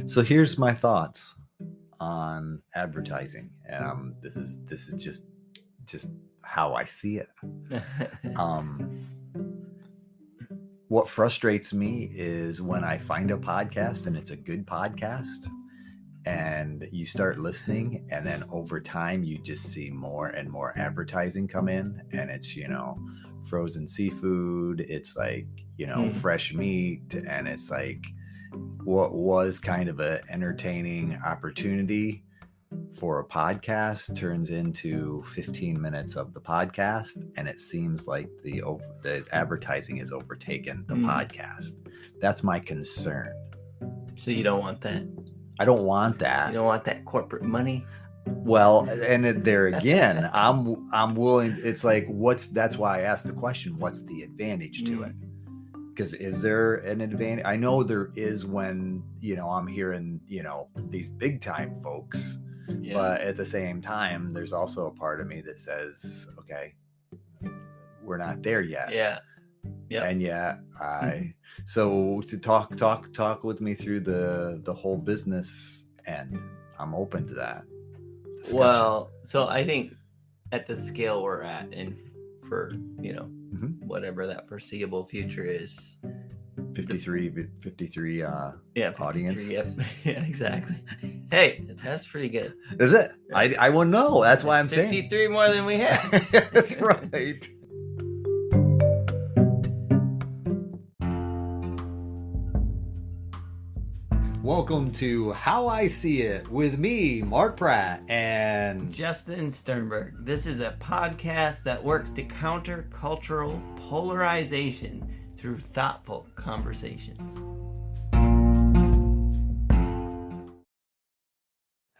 So here's my thoughts on advertising. This is just how I see it. Um, what frustrates me is when I find a podcast and it's a good podcast and you start listening, and then over time you just see more and more advertising come in, and it's, frozen seafood, it's like, fresh meat, and it's like what was kind of an entertaining opportunity for a podcast turns into 15 minutes of the podcast, and it seems like the advertising has overtaken the podcast. That's my concern. So you don't want that? I don't want that. You don't want that corporate money? Well, and there again, I'm willing. It's like, that's why I asked the question, what's the advantage to it? Because is there an advantage? I know there is when, I'm hearing, these big time folks, but at the same time, there's also a part of me that says, okay, we're not there yet. Yeah. Yep. And yet so to talk with me through the whole business end, I'm open to that discussion. Well, so I think at the scale we're at, and for, whatever that foreseeable future is, 53 audience. Yep. Yeah, exactly. Hey, that's pretty good. Is it? I wouldn't know. That's why I'm 53 saying 53 more than we had. That's right. Welcome to How I See It with me, Mark Pratt, and Justin Sternberg. This is a podcast that works to counter cultural polarization through thoughtful conversations.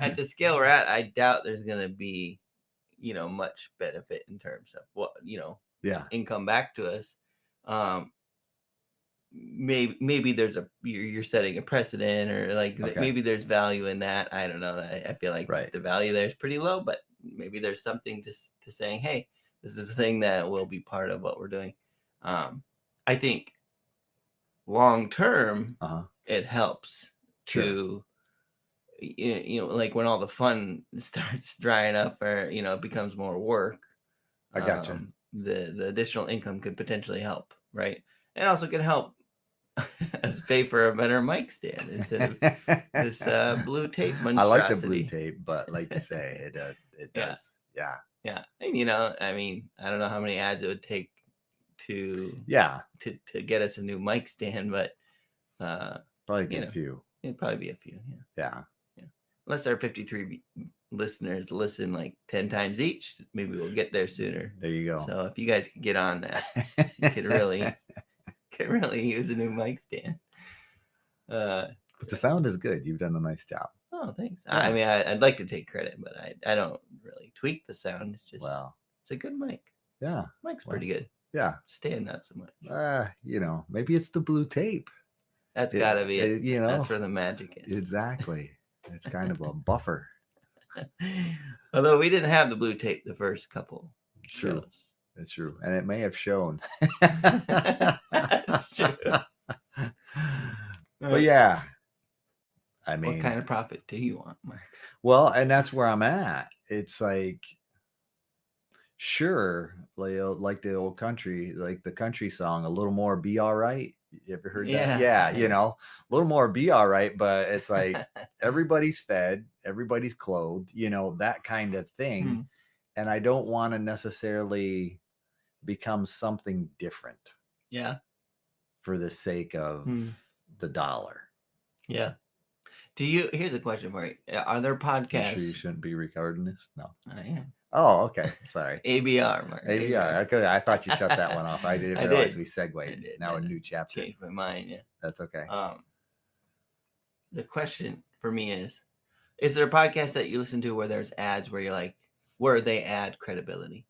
At the scale we're at, I doubt there's going to be, much benefit in terms of what, income back to us. Maybe there's you're setting a precedent, or maybe there's value in that. I don't know. I feel like the value there is pretty low, but maybe there's something to saying, hey, this is a thing that will be part of what we're doing. I think long term, it helps to, like when all the fun starts drying up, or, it becomes more work. I gotcha. The additional income could potentially help, right? And also could help us pay for a better mic stand instead of this blue tape monstrosity. I like the blue tape, but like you say, it does. Yeah. Yeah. And, I mean, I don't know how many ads it would take to get us a new mic stand, but probably be a few. It'd probably be a few. Yeah. Unless our 53 listeners listen like 10 times each, maybe we'll get there sooner. There you go. So if you guys could get on that, you could really use a new mic stand. But the sound is good. You've done a nice job. Oh, thanks. Yeah. I mean, I'd like to take credit, but I don't really tweak the sound. It's just, it's a good mic. Yeah. Mic's pretty good. Yeah. Stand not so much. Maybe it's the blue tape. That's gotta be it. That's where the magic is. Exactly. It's kind of a buffer. Although we didn't have the blue tape the first couple shows. That's true. And it may have shown. That's true. But yeah. I mean, what kind of profit do you want, Mark? Well, and that's where I'm at. It's like, sure, like the old country, like the country song, a little more be all right. You ever heard that? Yeah, a little more be all right, but it's like everybody's fed, everybody's clothed, that kind of thing. And I don't want to necessarily become something different. Yeah. For the sake of the dollar. Yeah. Here's a question for you. Are there podcasts? You sure you shouldn't be recording this? No. I am. Oh, okay. Sorry. ABR, Mark. ABR. Okay. I thought you shut that one off. I didn't realize we segued. Now a new chapter. Changed my mind. Yeah. That's okay. The question for me is there a podcast that you listen to where there's ads where you're like, where they add credibility?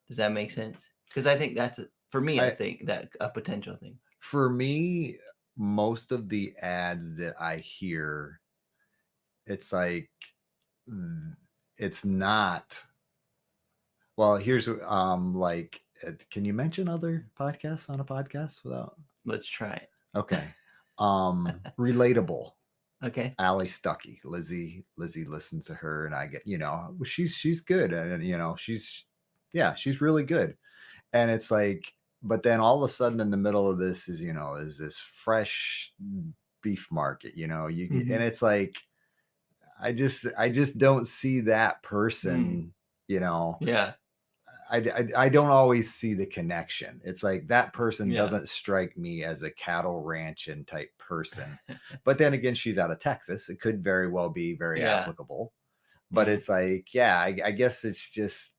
Does that make sense? Because I think that's for me. I think that a potential thing. For me, most of the ads that I hear, it's like, it's not. Well, here's like, can you mention other podcasts on a podcast without? Let's try it. Okay. Relatable. Okay. Allie Stuckey. Lizzie listens to her, and I get, she's good, and she's really good. And it's like, but then all of a sudden in the middle of this is this fresh beef market, you get, and it's like, I just don't see that person, Yeah. I don't always see the connection. It's like that person Yeah. doesn't strike me as a cattle ranching type person. But then again, she's out of Texas. It could very well be very applicable. But it's like, I guess it's just,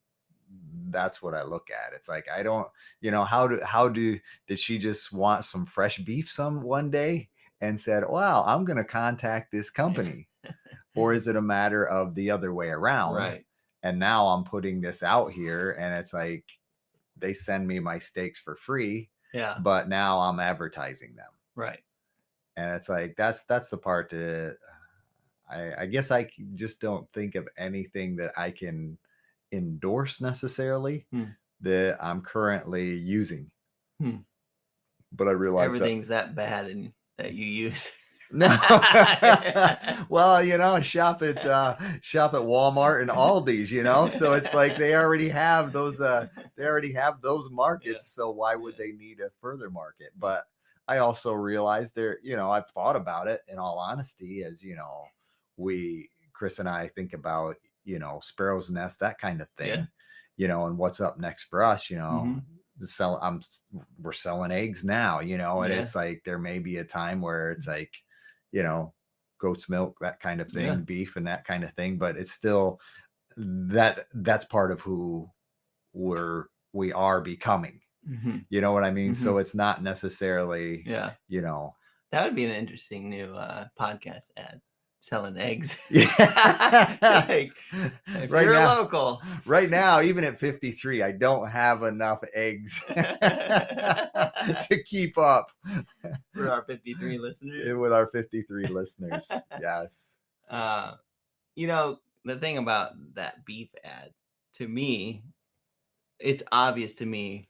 that's what I look at. It's like, I don't, did she just want some fresh beef one day and said, wow, I'm going to contact this company? Or is it a matter of the other way around? Right. And now I'm putting this out here, and it's like, they send me my steaks for free. Yeah. But now I'm advertising them. Right. And it's like, that's the part that I guess I just don't think of anything that I can endorse necessarily that I'm currently using. But I realize everything's that bad and that you use. No. Well, shop at Walmart and Aldi's, so it's like they already have those markets, so why would they need a further market? But I also realize I've thought about it, in all honesty, as Chris and I think about Sparrow's Nest, that kind of thing, and what's up next for us, we're selling eggs now, and it's like, there may be a time where it's like, goat's milk, that kind of thing, beef and that kind of thing, but it's still that's part of who we are becoming. You know what I mean? So it's not necessarily, that would be an interesting new podcast ad. Selling eggs. Like, if right you're now, local. Right now, even at 53, I don't have enough eggs to keep up. For our 53 listeners. With our 53 listeners. Yes. The thing about that beef ad, to me, it's obvious to me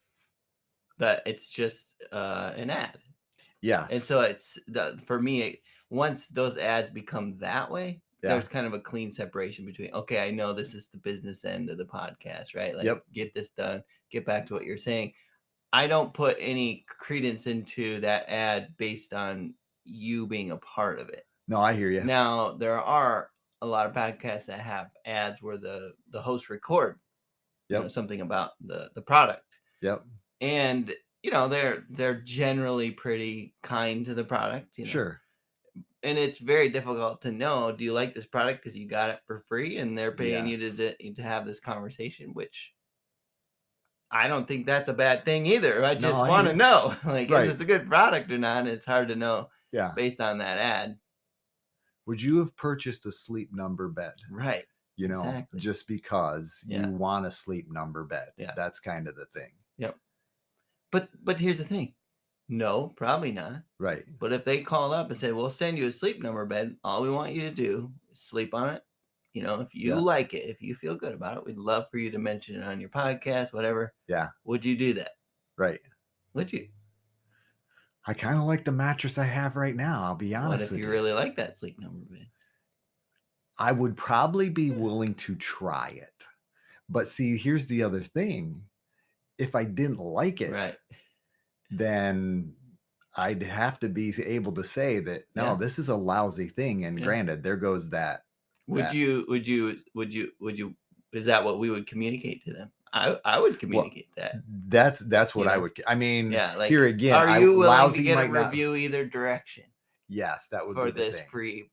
that it's just an ad. Yes. And so for me, once those ads become that way, there's kind of a clean separation between, okay, I know this is the business end of the podcast, right? Like, get this done, get back to what you're saying. I don't put any credence into that ad based on you being a part of it. No, I hear you. Now, there are a lot of podcasts that have ads where the hosts record something about the product. And they're generally pretty kind to the product. Sure. And it's very difficult to know, do you like this product because you got it for free and they're paying you to have this conversation, which I don't think that's a bad thing either. I just want to know, like, is this a good product or not? And it's hard to know based on that ad. Would you have purchased a Sleep Number bed? Right. Exactly. Just because you want a Sleep Number bed. Yeah. That's kind of the thing. Yep. But here's the thing. No, probably not. Right. But if they call up and say, we'll send you a Sleep Number bed, all we want you to do is sleep on it. If you like it, if you feel good about it, we'd love for you to mention it on your podcast, whatever. Yeah. Would you do that? Right. Would you? I kind of like the mattress I have right now. I'll be honest with you. What if you really like that Sleep Number bed? I would probably be willing to try it. But see, here's the other thing. If I didn't like it, then I'd have to be able to say that, no, this is a lousy thing. And granted, there goes that. Would you, is that what we would communicate to them? I would communicate that. That's what I would. I mean, like, here again, are you willing to get a review either direction? Yes, that would for be the this thing. free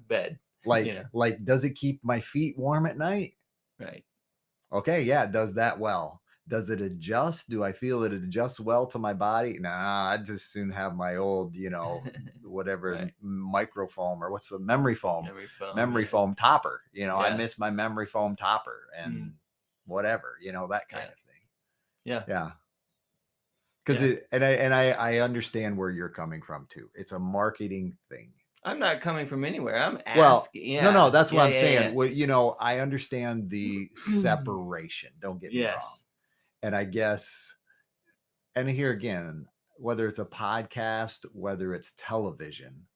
bed. Like, does it keep my feet warm at night? Right. Okay, yeah, it does that well. Does it adjust? Do I feel it adjusts well to my body? Nah, I'd just soon have my old, whatever microfoam, or what's the memory foam foam topper. I miss my memory foam topper and whatever, that kind of thing. Yeah. Because I understand where you're coming from too. It's a marketing thing. I'm not coming from anywhere. I'm asking. No, that's what I'm saying. Well, I understand the separation. Don't get me wrong. And I guess, and here again, whether it's a podcast, whether it's television,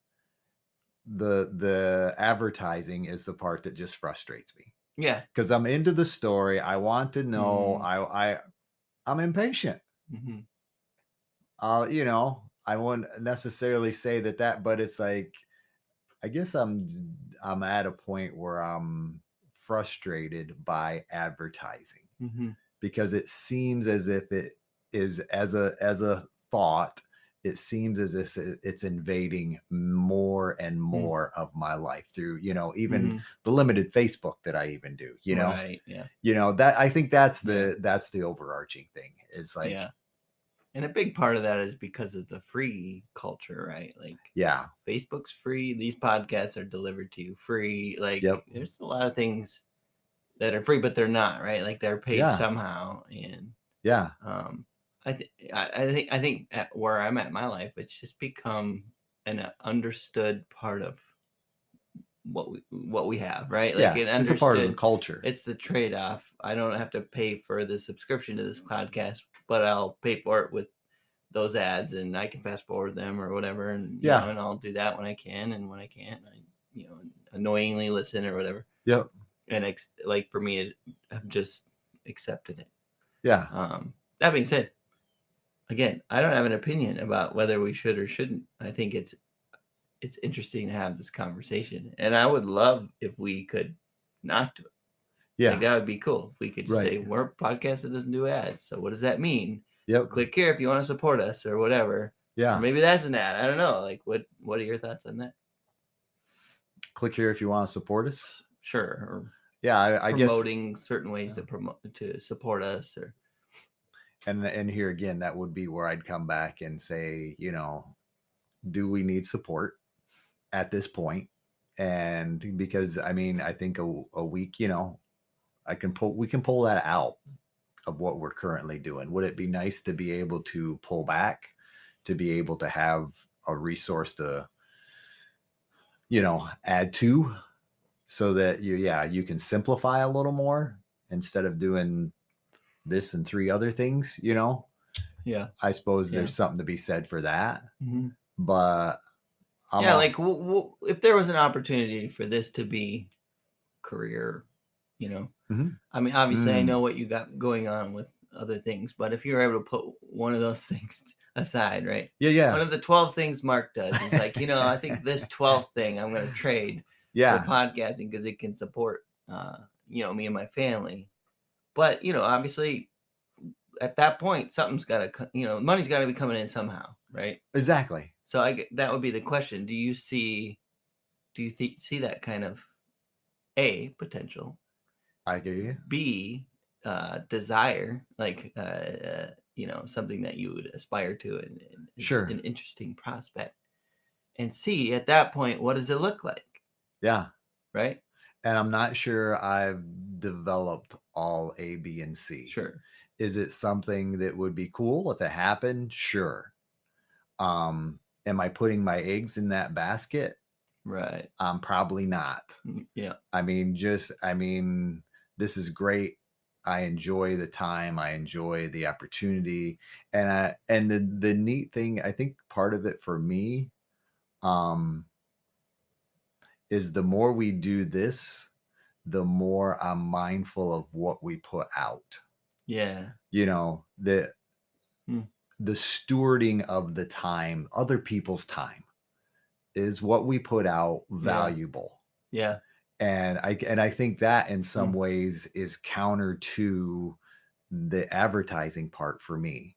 the advertising is the part that just frustrates me. Yeah. Because I'm into the story. I want to know. I'm impatient. Mm-hmm. I wouldn't necessarily say that, but it's like, I guess I'm at a point where I'm frustrated by advertising, because it seems as if it is, as a thought, it seems as if it's invading more and more of my life through, even the limited Facebook that I even do, Right. Yeah. That, I think that's the overarching thing, is like, yeah. And a big part of that is because of the free culture, right? Like, Facebook's free. These podcasts are delivered to you free. Like, there's a lot of things that are free, but they're not, right? Like, they're paid somehow. And I think at where I'm at in my life, it's just become an understood part of what we have, right? Like, it's a part of the culture. It's the trade-off. I don't have to pay for the subscription to this podcast, but I'll pay for it with those ads, and I can fast forward them or whatever, and you know, and I'll do that when I can, and when I can't, I annoyingly listen or whatever. And like, for me, I've just accepted it. That being said, again, I don't have an opinion about whether we should or shouldn't. I think it's interesting to have this conversation, and I would love if we could not do it. Like, that would be cool if we could just say, we're a podcast that doesn't do ads. So what does that mean? Click here if you want to support us or whatever. Or maybe that's an ad. I don't know. Like, what are your thoughts on that? Click here if you want to support us. Sure. Or I guess promoting certain ways to support us, or. And here again, that would be where I'd come back and say, do we need support at this point? And because, I mean, I think a week, we can pull that out of what we're currently doing. Would it be nice to be able to pull back, to be able to have a resource to, add to, so that you can simplify a little more instead of doing this and 3 other things, I suppose there's something to be said for that. But like, if there was an opportunity for this to be career, I mean, obviously I know what you got going on with other things, but if you're able to put one of those things aside, right? One of the 12 things Mark does is like, I think this 12th thing I'm going to trade for podcasting, because it can support, me and my family. But, obviously at that point, something's got to, money's got to be coming in somehow, right? Exactly. So that would be the question. Do you see that kind of A, potential? I get you. B, desire, like, something that you would aspire to, and sure, an interesting prospect. And C, at that point, what does it look like? Right. And I'm not sure I've developed all A, B, and C. Sure. Is it something that would be cool if it happened? Sure. Am I putting my eggs in that basket? Right. Probably not. Yeah. I mean, this is great. I enjoy the time. I enjoy the opportunity. And the neat thing, I think part of it for me, is the more we do this, the more I'm mindful of what we put out. Yeah. The stewarding of the time, other people's time, is what we put out valuable. Yeah. And I think that in some ways is counter to the advertising part for me.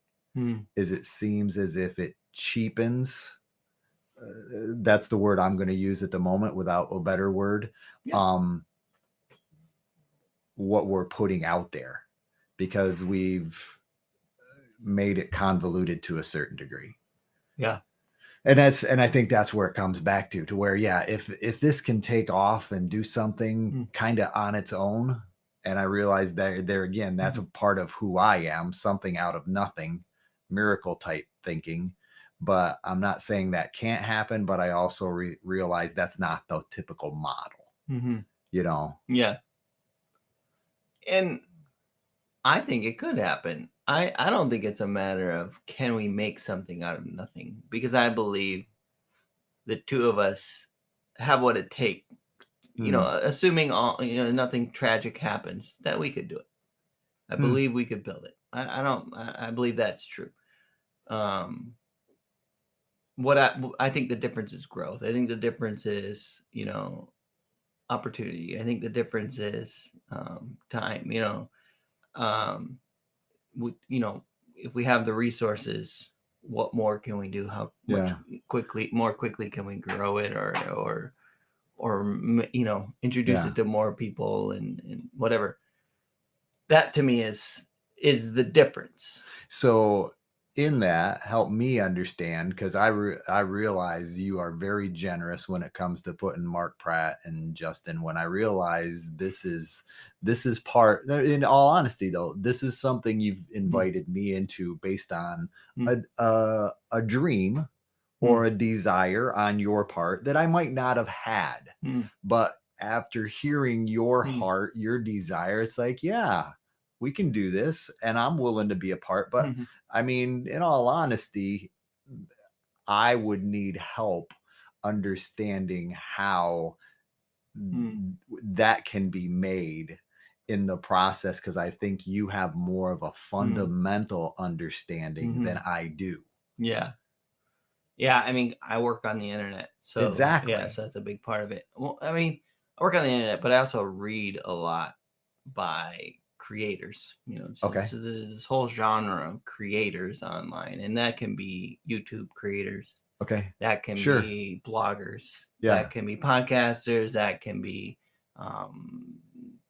Is it seems as if it cheapens. That's the word I'm going to use at the moment without a better word. What we're putting out there, because we've made it convoluted to a certain degree. Yeah. And I think that's where it comes back to where, if this can take off and do something kind of on its own, and I realize that there again, that's a part of who I am, something out of nothing, miracle type thinking. But I'm not saying that can't happen, but I also realize that's not the typical model, Yeah. And I think it could happen. I don't think it's a matter of can we make something out of nothing, because I believe the two of us have what it takes, assuming nothing tragic happens, that we could do it. I believe we could build it. I believe that's true. What I think the difference is growth. I think the difference is, opportunity. I think the difference is time. If we have the resources, what more can we do? How much more quickly can we grow it, or introduce it to more people and whatever. That to me is the difference. So in that, help me understand, because I realize you are very generous when it comes to putting Mark Pratt and Justin. When I realize this is part, in all honesty though, this is something you've invited me into based on a dream or a desire on your part that I might not have had, but after hearing your heart, your desire, it's like, yeah, we can do this and I'm willing to be a part. But I mean, in all honesty, I would need help understanding how that can be made in the process, because I think you have more of a fundamental understanding than I do. Yeah. Yeah, I mean, I work on the internet, so exactly. Yeah, so that's a big part of it. Well, I mean, I work on the internet, but I also read a lot by creators. Okay. This whole genre of creators online, and that can be YouTube creators. Okay. That can be bloggers. Yeah. That can be podcasters. That can be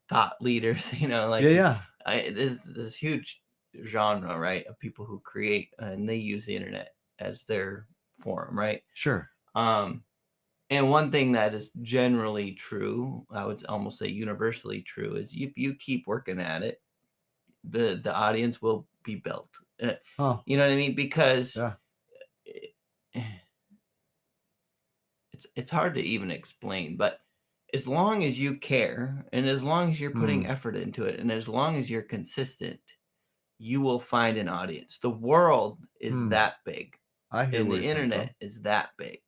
thought leaders. This huge genre, right, of people who create and they use the internet as their forum, right? Sure. And one thing that is generally true, I would almost say universally true, is if you keep working at it, the audience will be built. You know what I mean? Because it's hard to even explain, but as long as you care and as long as you're putting effort into it and as long as you're consistent, you will find an audience. The world is that big. I hear and the internet is that big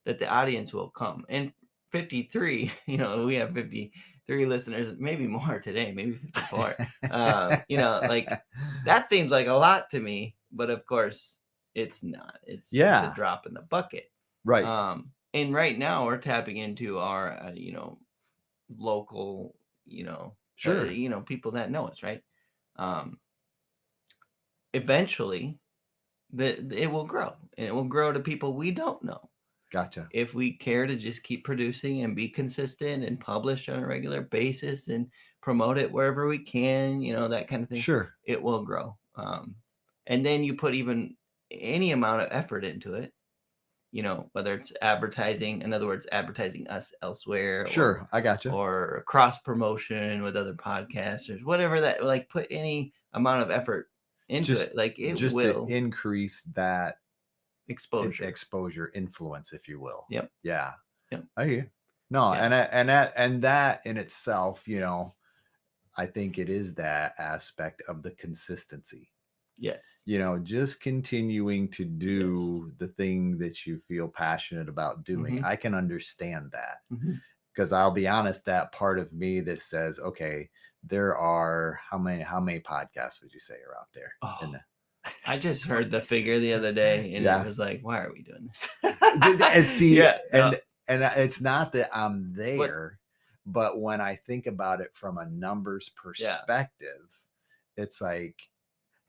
that the audience will come. And 53, we have 53 listeners, maybe more today, maybe 54. Like that seems like a lot to me, but of course it's not. It's a drop in the bucket. Right. And right now we're tapping into our, local, sure. people that know us, right? Eventually it will grow, and it will grow to people we don't know. Gotcha. If we care to just keep producing and be consistent and publish on a regular basis and promote it wherever we can, that kind of thing. Sure. It will grow. And then you put even any amount of effort into it, whether it's advertising, in other words, advertising us elsewhere. Sure. I gotcha. Or cross promotion with other podcasters, whatever that, like put any amount of effort into it, like it just will to increase that exposure influence, if you will. Yep. Yeah. Yep. I hear you. No, yeah. and that in itself, I think it is that aspect of the consistency. Yes. Just continuing to do the thing that you feel passionate about doing. I can understand that. Because I'll be honest, that part of me that says, okay, there are how many podcasts would you say are out there? I just heard the figure the other day, and it was like, why are we doing this? And see, and it's not that I'm there, but when I think about it from a numbers perspective, it's like,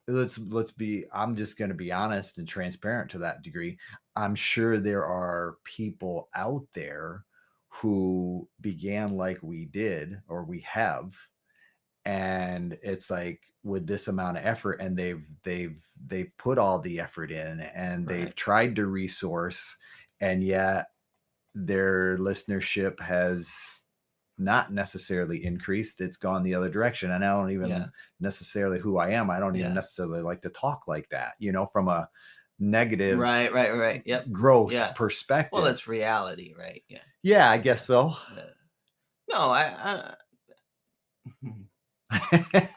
I'm just going to be honest and transparent to that degree. I'm sure there are people out there who began like we did, or we have, and it's like with this amount of effort, and they've put all the effort in, and they've tried to resource, and yet their listenership has not necessarily increased. It's gone the other direction. And I don't even necessarily who I am. I don't even necessarily like to talk like that, from a negative Yep. growth perspective. Well, that's reality, right? Yeah, I guess so. No, I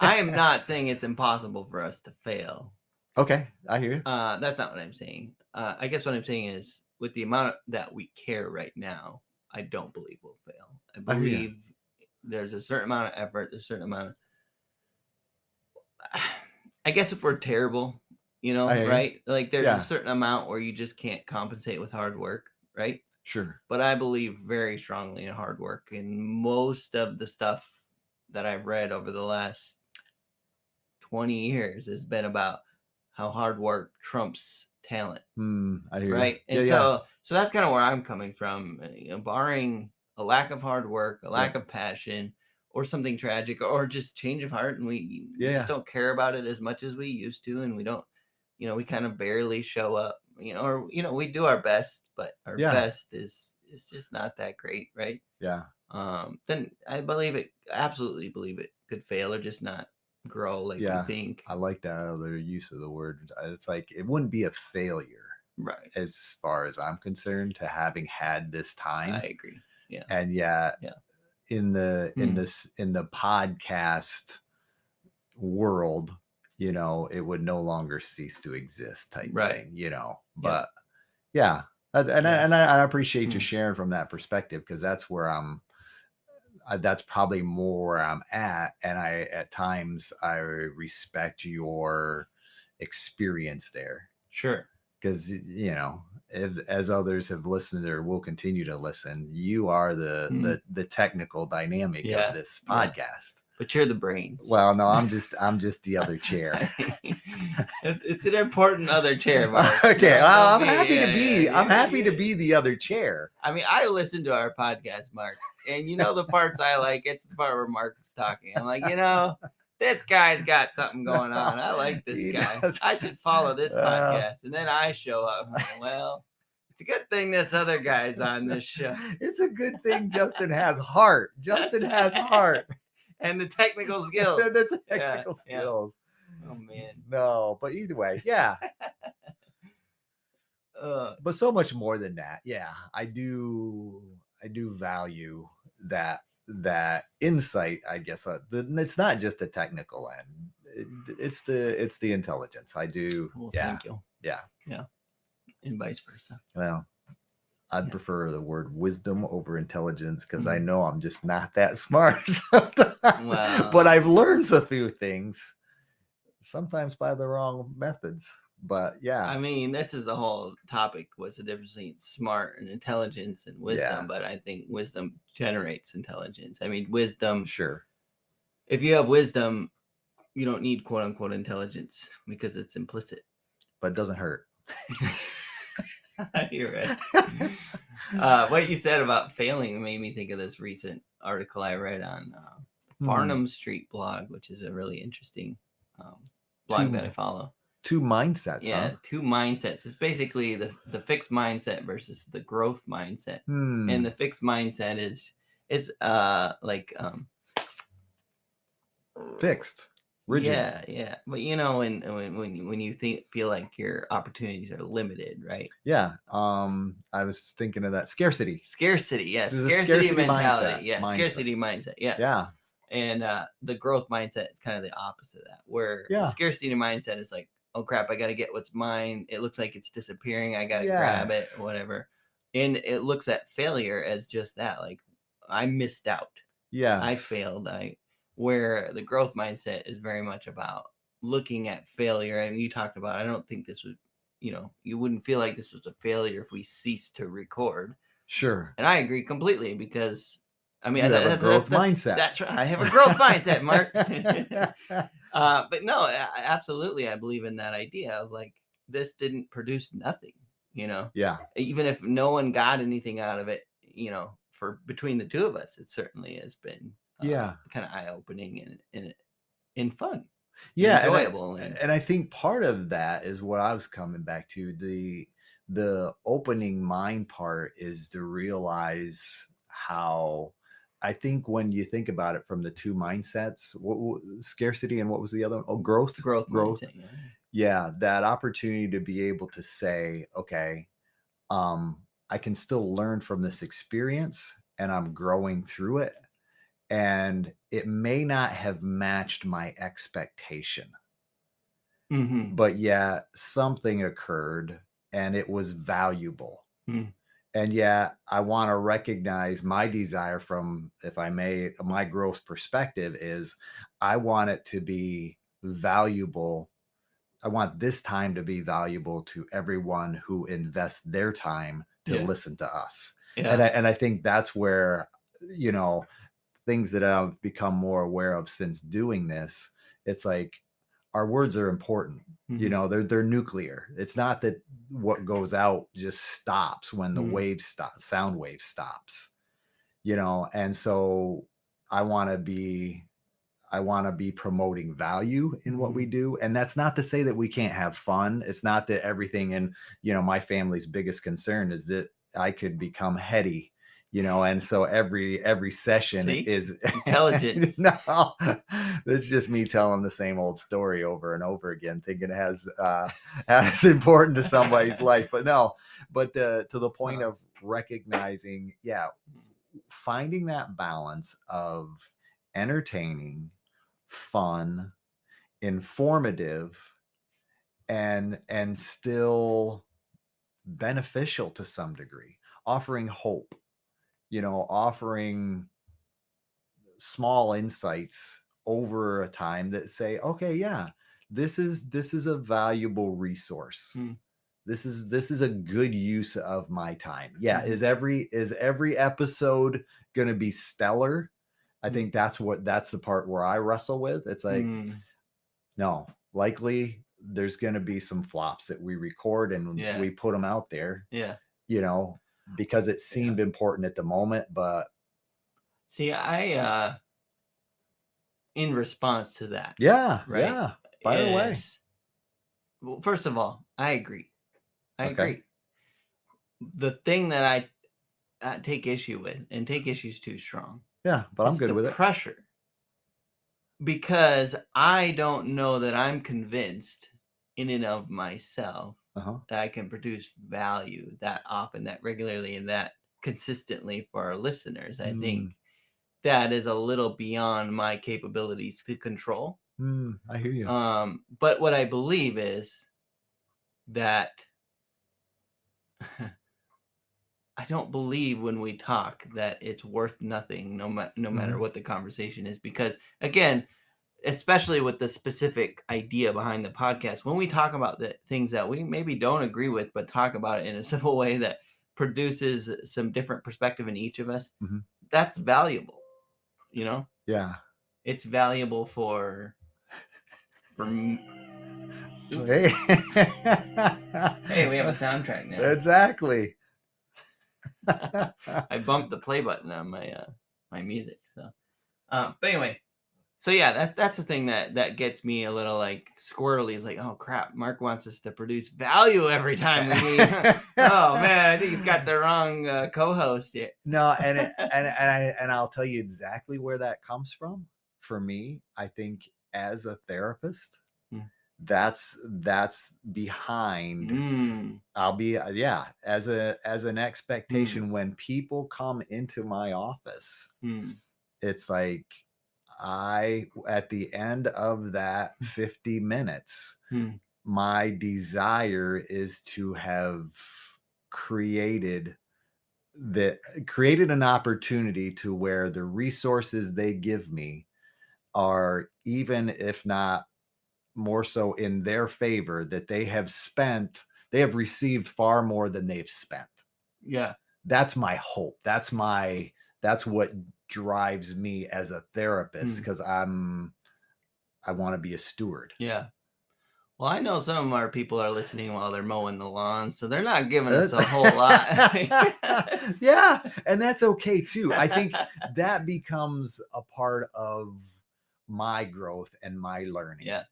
am not saying it's impossible for us to fail. Okay, I hear you. That's not what I'm saying. I guess what I'm saying is, with the amount that we care right now, I don't believe will fail. I believe there's a certain amount of effort, there's a certain amount of, I guess if we're terrible, right? Like there's a certain amount where you just can't compensate with hard work, right? Sure. But I believe very strongly in hard work. And most of the stuff that I've read over the last 20 years has been about how hard work trumps talent. I hear right. You. And so that's kind of where I'm coming from. Barring a lack of hard work, a lack of passion, or something tragic, or just change of heart, and we just don't care about it as much as we used to, and we don't, we kind of barely show up, or we do our best, but our best is just not that great, right? Yeah. Then I absolutely believe it could fail or just not grow like we think. I like that other use of the word. It's like it wouldn't be a failure, right? As far as I'm concerned, to having had this time. I agree. Yeah. And in the podcast world, it would no longer cease to exist type thing, but I appreciate you sharing from that perspective, because that's where that's probably more where I'm at. And at times I respect your experience there. Sure. Because, as others have listened or will continue to listen, you are the technical dynamic of this podcast. But you're the brains. Well, no, I'm just the other chair. It's an important other chair, Mark. Okay, I'm happy to be the other chair. I mean, I listen to our podcast, Mark, and the parts I like. It's the part where Mark's talking. I'm like, this guy's got something going on. I like this guy. I should follow this podcast. And then I show up. Well, it's a good thing this other guy's on this show. It's a good thing Justin has heart. Justin has heart. And the technical skills. The technical skills. Yeah. Oh, man. No, but either way, yeah. But so much more than that. Yeah, I do value that insight, I guess. It's not just the technical end. It's the intelligence. I do. Well, thank you. Yeah. Yeah. And vice versa. Well, I'd prefer the word wisdom over intelligence, because I know I'm just not that smart. But I've learned a few things, sometimes by the wrong methods. But yeah, I mean, this is the whole topic. What's the difference between smart and intelligence and wisdom? Yeah. But I think wisdom generates intelligence. I mean, wisdom. Sure. If you have wisdom, you don't need quote unquote intelligence, because it's implicit. But it doesn't hurt. You're right. What you said about failing made me think of this recent article I read on Farnham Street blog, which is a really interesting blog that I follow. Two mindsets. Yeah, huh? Two mindsets. It's basically the fixed mindset versus the growth mindset. And the fixed mindset is fixed. Rigid. Yeah. But when you feel like your opportunities are limited, right? Yeah. I was thinking of that scarcity. Yeah. Scarcity mentality. Yeah. Mindset. Scarcity mindset. Yeah. Yeah. And the growth mindset is kind of the opposite of that, where the scarcity mindset is like, oh crap, I got to get what's mine. It looks like it's disappearing. I got to grab it, or whatever. And it looks at failure as just that, like, I missed out. Yeah. I failed. Where the growth mindset is very much about looking at failure. And you talked about, I don't think this would, you wouldn't feel like this was a failure if we ceased to record. Sure. And I agree completely, because I mean, you have a growth mindset. That's right. I have a growth mindset, Mark. But no, absolutely. I believe in that idea of like, this didn't produce nothing, Yeah. Even if no one got anything out of it, for between the two of us, it certainly has been kind of eye-opening and fun. Yeah. Enjoyable. And I think part of that is what I was coming back to. The opening mind part is to realize how, I think when you think about it from the two mindsets, scarcity and what was the other one? Oh, growth. Mindset, yeah, that opportunity to be able to say, okay, I can still learn from this experience, and I'm growing through it. And it may not have matched my expectation, but yet something occurred and it was valuable. And yet I want to recognize my desire from, if I may, my growth perspective is I want it to be valuable. I want this time to be valuable to everyone who invests their time to listen to us. Yeah. And I think that's where, things that I've become more aware of since doing this, it's like our words are important. They're nuclear. It's not that what goes out just stops when the sound wave stops. And so I want to be promoting value in what we do. And that's not to say that we can't have fun. It's not that everything in, my family's biggest concern is that I could become heady, and so every session is intelligence. No, that's just me telling the same old story over and over again, thinking it has important to somebody's life. But no, but to the point of recognizing, finding that balance of entertaining, fun, informative, and still beneficial to some degree, offering hope, offering small insights over a time that say, okay, yeah, this is a valuable resource. This is a good use of my time. Yeah. Is every episode going to be stellar? I think that's the part where I wrestle with. It's like, no, likely there's going to be some flops that we record and we put them out there. Yeah. Because it seemed important at the moment, but see, I in response to that. Right? Yeah. Fire away. Well, first of all, I agree. I agree. The thing that I take issue with, and take issues too strong. Yeah, but I'm good with it. Pressure. Because I don't know that I'm convinced in and of myself that I can produce value that often, that regularly, and that consistently for our listeners. I think that is a little beyond my capabilities to control. I hear you. But what I believe is that I don't believe when we talk that it's worth nothing, no matter what the conversation is. Because again, especially with the specific idea behind the podcast, when we talk about the things that we maybe don't agree with, but talk about it in a simple way that produces some different perspective in each of us, that's valuable. Yeah. It's valuable for oops. Hey. Hey, we have a soundtrack now. Exactly. I bumped the play button on my music. So, but anyway, so yeah, that's the thing that gets me a little like squirrely. Is like, oh crap, Mark wants us to produce value every time we leave. Oh man, I think he's got the wrong co-host here. No, and I'll tell you exactly where that comes from. For me, I think as a therapist, that's behind. I'll be as an expectation when people come into my office. It's like at the end of that 50 minutes, my desire is to have created an opportunity to where the resources they give me are, even if not more so in their favor, that they have received far more than they've spent. Yeah. That's my hope. That's what drives me as a therapist, because I want to be a steward. Yeah. Well, I know some of our people are listening while they're mowing the lawn, so they're not giving us a whole lot. Yeah, and that's okay too. I think that becomes a part of my growth and my learning. Yeah.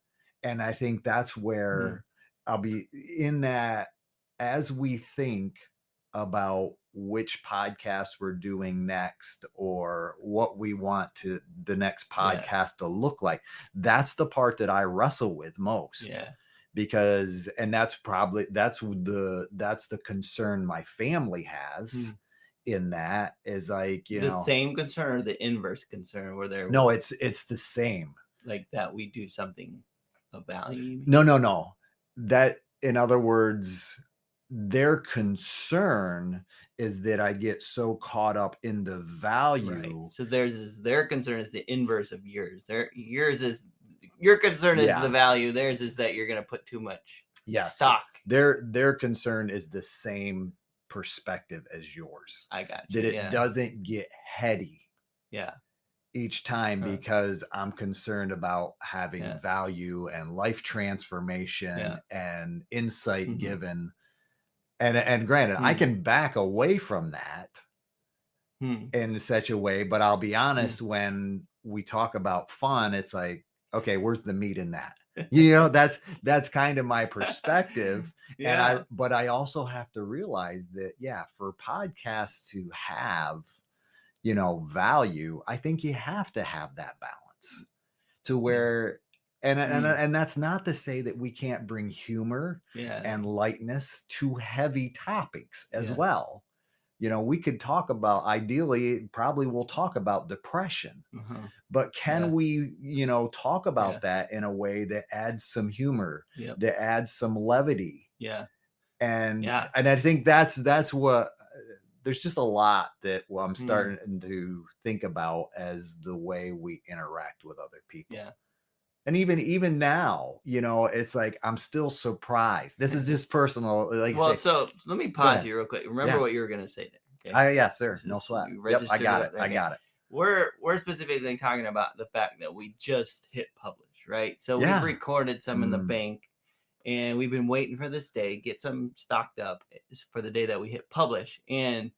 And I think that's where I'll be in that, as we think about which podcast we're doing next or what we want the next podcast to look like. That's the part that I wrestle with most. Yeah. Because, and that's the concern my family has in that, is like, the same concern or the inverse concern where they're no, it's the same, like that we do something of value. No, that, in other words, their concern is that I get so caught up in the value. Right. So their concern is the inverse of yours. Your concern is the value. Theirs is that you're going to put too much stock. Their concern is the same perspective as yours. I got you. That it doesn't get heady. Yeah. Each time because I'm concerned about having value and life transformation and insight given. And granted, I can back away from that in such a way, but I'll be honest, when we talk about fun, it's like, okay, where's the meat in that? That's kind of my perspective. But I also have to realize that, for podcasts to have, value, I think you have to have that balance to where, and that's not to say that we can't bring humor and lightness to heavy topics as well. We could talk about, ideally, probably we'll talk about depression, but can we, talk about that in a way that adds some humor, that adds some levity? And I think that's what, there's just a lot that I'm starting to think about as the way we interact with other people. And even now, it's like, I'm still surprised. This is just personal. So let me pause you real quick. Remember what you were going to say there. Okay? Yeah, sir. No sweat. Yep, I got it. I got it. We're specifically talking about the fact that we just hit publish, right? So we've recorded some in the bank, and we've been waiting for this day, get some stocked up for the day that we hit publish. And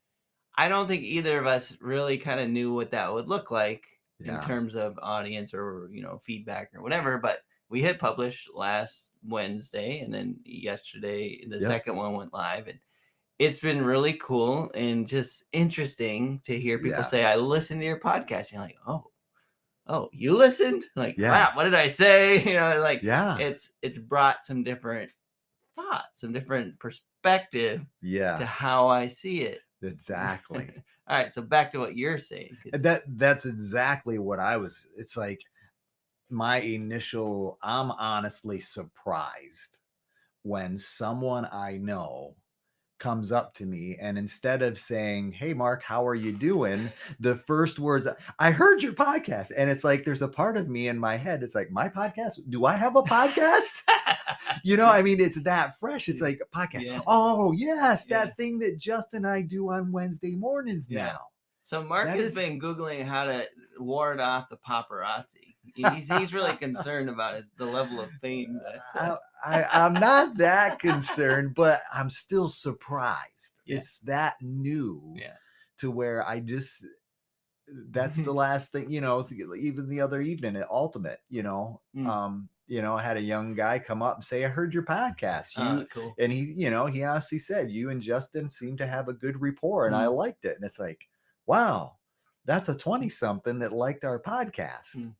I don't think either of us really kind of knew what that would look like in terms of audience or, feedback or whatever. But we hit publish last Wednesday, and then yesterday, the second one went live. And it's been really cool and just interesting to hear people say, I listened to your podcast. And you're like, oh, you listened? Like, wow, what did I say? It's brought some different thoughts, some different perspective to how I see it. Exactly. All right, so back to what you're saying. That's exactly what it's like I'm honestly surprised when someone I know comes up to me, and instead of saying, "Hey Mark, how are you doing?" the first words, "I heard your podcast." And it's like, there's a part of me in my head, it's like, my podcast? Do I have a podcast? It's that fresh. It's like a podcast. Oh yes, that thing that Justin and I do on Wednesday mornings now. So Mark has been Googling how to ward off the paparazzi. He's really concerned about the level of fame. I'm not that concerned, but I'm still surprised. It's that new to where that's the last thing, even the other evening at Ultimate, I had a young guy come up and say, "I heard your podcast." Cool. And he honestly said, "You and Justin seem to have a good rapport, and I liked it." And it's like, wow, that's a 20-something that liked our podcast.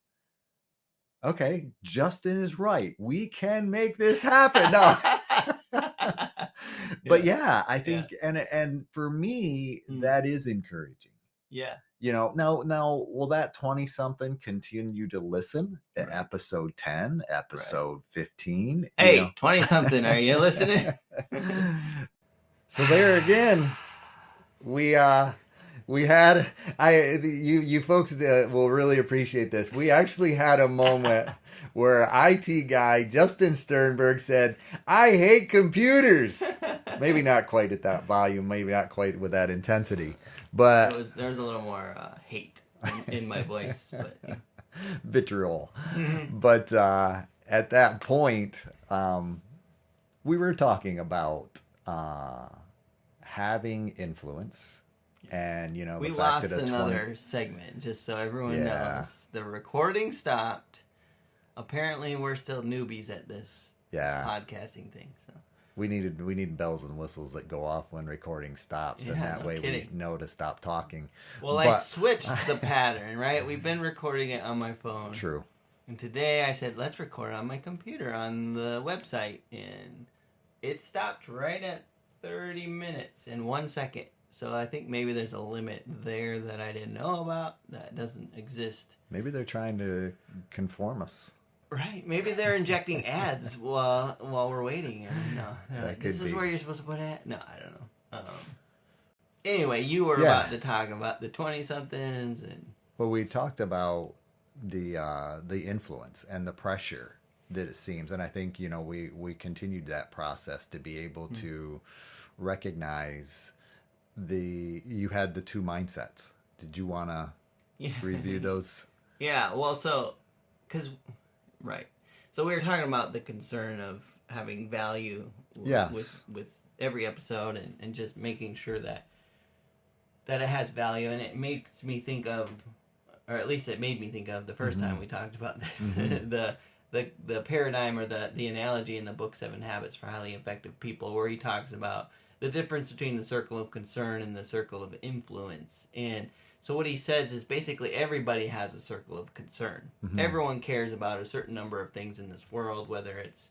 Okay, Justin is right. We can make this happen. No. But I think, and for me, that is encouraging. Now, will that 20-something continue to listen to episode 10, episode 15? Hey, 20-something, are you listening? So there again, we had, you folks will really appreciate this. We actually had a moment where IT guy Justin Sternberg said, "I hate computers." Maybe not quite at that volume, maybe not quite with that intensity, but there was a little more hate in my voice, but vitriol. But at that point, we were talking about having influence. And we lost another segment, just so everyone knows. The recording stopped. Apparently, we're still newbies at this podcasting thing. So we need bells and whistles that go off when recording stops, and that way we know to stop talking. Well, I switched the pattern, right? We've been recording it on my phone. True. And today I said, let's record on my computer on the website, and it stopped right at 30 minutes and 1 second. So I think maybe there's a limit there that I didn't know about that doesn't exist. Maybe they're trying to conform us. Right. Maybe they're injecting ads while we're waiting. And this is where you're supposed to put ad. No, I don't know. Anyway, you were about to talk about the 20-somethings and. Well, we talked about the influence and the pressure that it seems, and I think we continued that process to be able to recognize you had the two mindsets. Did you want to review those? Yeah. Well, so right. So we were talking about the concern of having value with every episode and just making sure that it has value, and it makes me think of, or at least it made me think of the first time we talked about this, the paradigm or the analogy in the book 7 Habits for Highly Effective People, where he talks about the difference between the circle of concern and the circle of influence. And so what he says is basically everybody has a circle of concern. Everyone cares about a certain number of things in this world, whether it's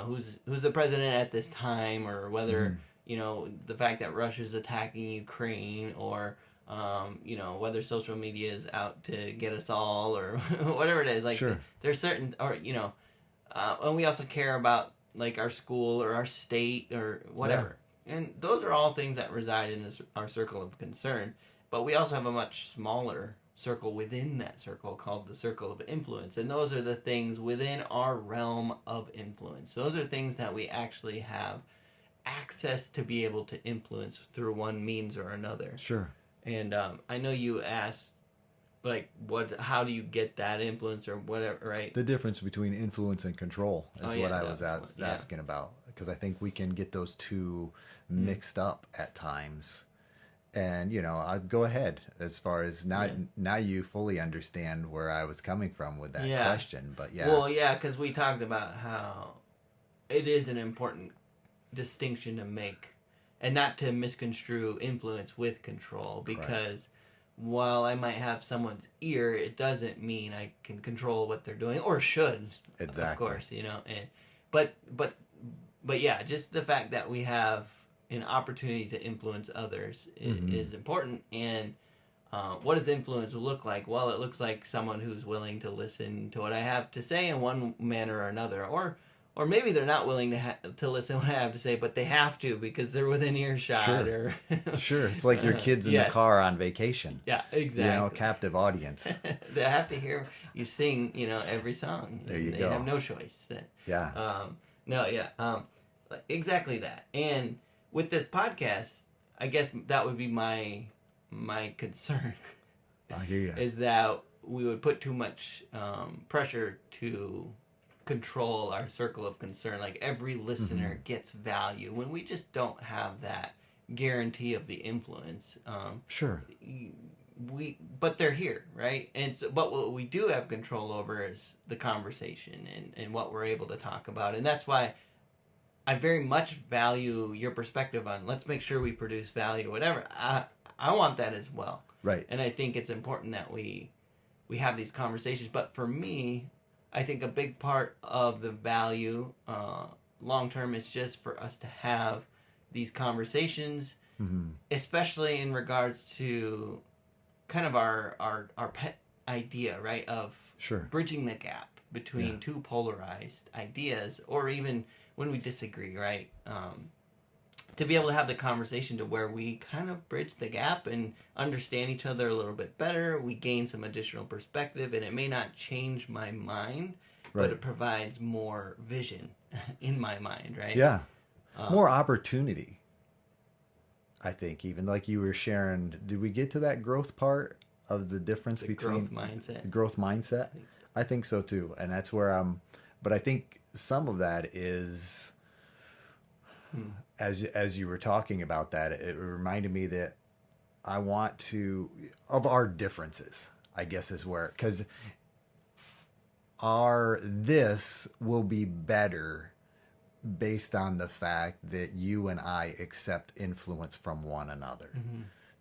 who's the president at this time, or whether the fact that Russia's attacking Ukraine, or whether social media is out to get us all, or whatever it is. Like there's certain, or and we also care about like our school or our state or whatever. And those are all things that reside in our circle of concern. But we also have a much smaller circle within that circle called the circle of influence. And those are the things within our realm of influence. Those are things that we actually have access to be able to influence through one means or another. Sure. And I know you asked, like, how do you get that influence or whatever, right? The difference between influence and control is what I was asking about. Because I think we can get those two mixed up at times. And, I'd go ahead as far as now you fully understand where I was coming from with that question. But Well, because we talked about how it is an important distinction to make and not to misconstrue influence with control, because while I might have someone's ear, it doesn't mean I can control what they're doing, or should. Exactly. Of course, and but yeah, just the fact that we have an opportunity to influence others is important. And what does influence look like? Well, it looks like someone who's willing to listen to what I have to say in one manner or another, or maybe they're not willing to listen to what I have to say, but they have to because they're within earshot. Sure. Sure. It's like your kids in the car on vacation. Yeah, exactly. A captive audience. They have to hear you sing, every song. There you go. They have no choice. Yeah. Exactly that. And with this podcast, I guess that would be my concern. I hear you. Is that we would put too much pressure to control our circle of concern. Like every listener gets value when we just don't have that guarantee of the influence. Sure. But they're here, right? And so, but what we do have control over is the conversation and what we're able to talk about. And that's why I very much value your perspective on let's make sure we produce value, whatever. I want that as well. Right. And I think it's important that we have these conversations. But for me, I think a big part of the value long term is just for us to have these conversations, especially in regards to kind of our pet idea, right, of bridging the gap between two polarized ideas, or even when we disagree, right, to be able to have the conversation to where we kind of bridge the gap and understand each other a little bit better. We gain some additional perspective, and it may not change my mind, but it provides more vision in my mind, right? Yeah. More opportunity. I think, even like you were sharing, did we get to that growth part of the difference between growth mindset? I think so too. And that's where but I think some of that is, as you were talking about that, it reminded me that I want to, of our differences, I guess is where, because this will be better based on the fact that you and I accept influence from one another,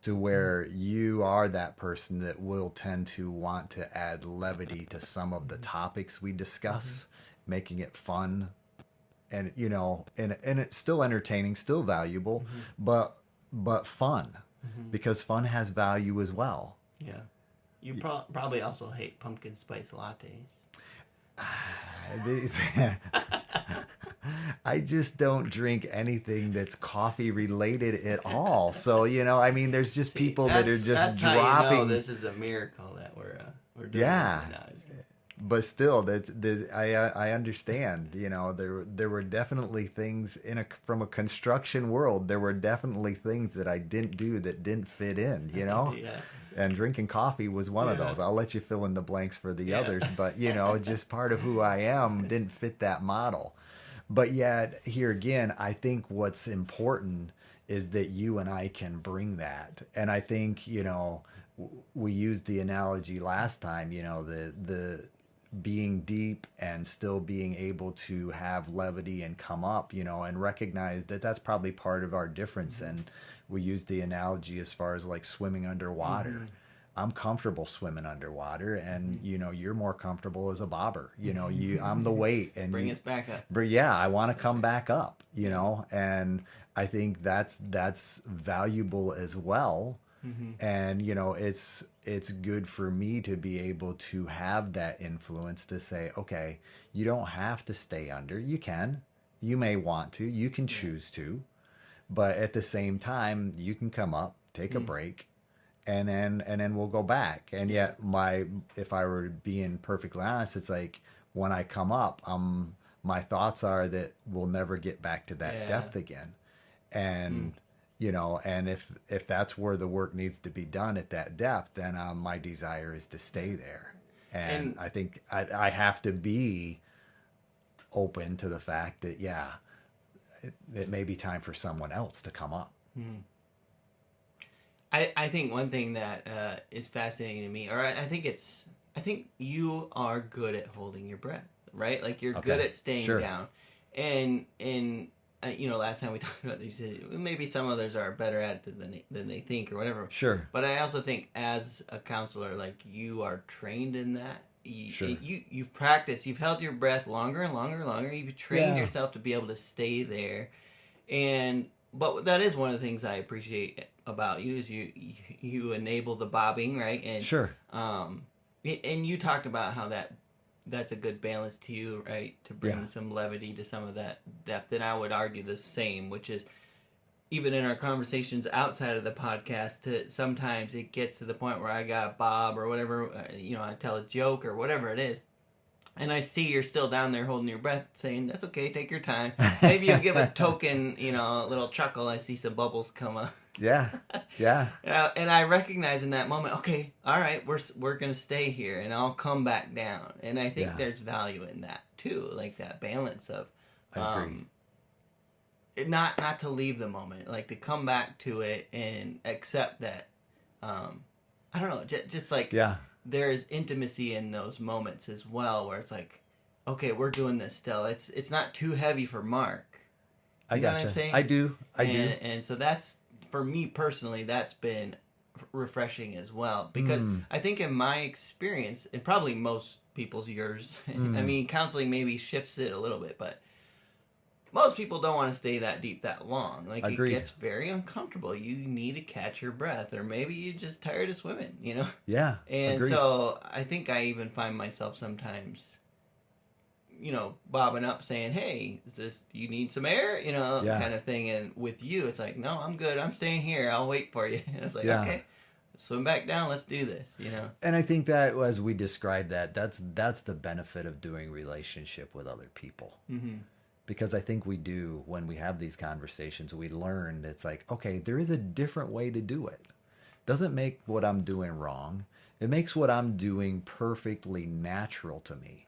to where you are that person that will tend to want to add levity to some of the topics we discuss, making it fun and, and it's still entertaining, still valuable, but fun, because fun has value as well. Yeah. You probably also hate pumpkin spice lattes. I just don't drink anything that's coffee related at all. So, I mean, there's just people that are just dropping. How you know this is a miracle that we're doing this right now. But still, I understand. There were definitely things from a construction world. There were definitely things that I didn't do that didn't fit in. Yeah. And drinking coffee was one of those. I'll let you fill in the blanks for the others, but just part of who I am didn't fit that model. But yet, here again, I think what's important is that you and I can bring that. And I think, we used the analogy last time, the being deep and still being able to have levity and come up, and recognize that that's probably part of our difference. And we used the analogy as far as like swimming underwater. I'm comfortable swimming underwater, and you're more comfortable as a bobber. I'm the weight, and bring us back up. But yeah, I want to come back up. And I think that's valuable as well. And it's good for me to be able to have that influence to say, okay, you don't have to stay under. You may want to, you can choose to, but at the same time, you can come up, take a break. And then we'll go back. And yet if I were being perfectly honest, it's like when I come up, my thoughts are that we'll never get back to that depth again. And, and if that's where the work needs to be done at that depth, then my desire is to stay there. And I think I have to be open to the fact that, it may be time for someone else to come up. I think one thing that is fascinating to me, or I think you are good at holding your breath, right? Like you're good at staying down. And last time we talked about this, you said maybe some others are better at it than they think or whatever. Sure. But I also think as a counselor, like you are trained in that. You've practiced, you've held your breath longer and longer and longer. You've trained yourself to be able to stay there. But that is one of the things I appreciate about you is you enable the bobbing, right? And sure. And you talked about how that's a good balance to you, right? To bring some levity to some of that depth. And I would argue the same, which is even in our conversations outside of the podcast, sometimes it gets to the point where I got bob or whatever, I tell a joke or whatever it is. And I see you're still down there holding your breath, saying, that's okay, take your time. Maybe you give a token, a little chuckle. I see some bubbles come up. Yeah. And I recognize in that moment, okay, all right, we're going to stay here, and I'll come back down. And I think there's value in that, too, like that balance of I agree. Not to leave the moment, like to come back to it and accept that, I don't know, just like... there is intimacy in those moments as well, where it's like, okay, we're doing this still. It's not too heavy for Mark. I got what I'm saying? I do. And so that's, for me personally, that's been refreshing as well. Because I think in my experience, and probably most people's yours, I mean, counseling maybe shifts it a little bit, but most people don't want to stay that deep that long. Like, Agreed. It gets very uncomfortable. You need to catch your breath, or maybe you're just tired of swimming, Yeah. And agreed. so I think I even find myself sometimes, bobbing up saying, hey, do you need some air? Kind of thing. And with you, it's like, no, I'm good. I'm staying here. I'll wait for you. And it's like, okay, swim back down. Let's do this, And I think that as we describe that's the benefit of doing relationship with other people. Mm-hmm. Because I think we do, when we have these conversations, we learn it's like, okay, there is a different way to do it. Doesn't make what I'm doing wrong. It makes what I'm doing perfectly natural to me.